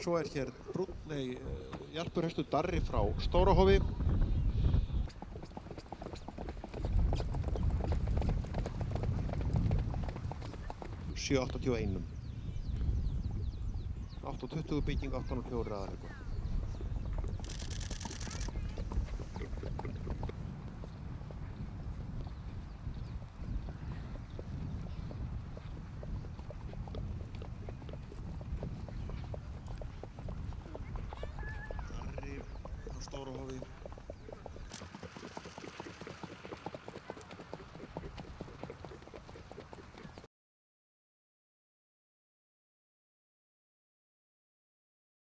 Svo hér jarpurhestur Darri frá Stórahofi. $781. 820 bygging, 804 aðalhaukur. Darri frá Stórahofi.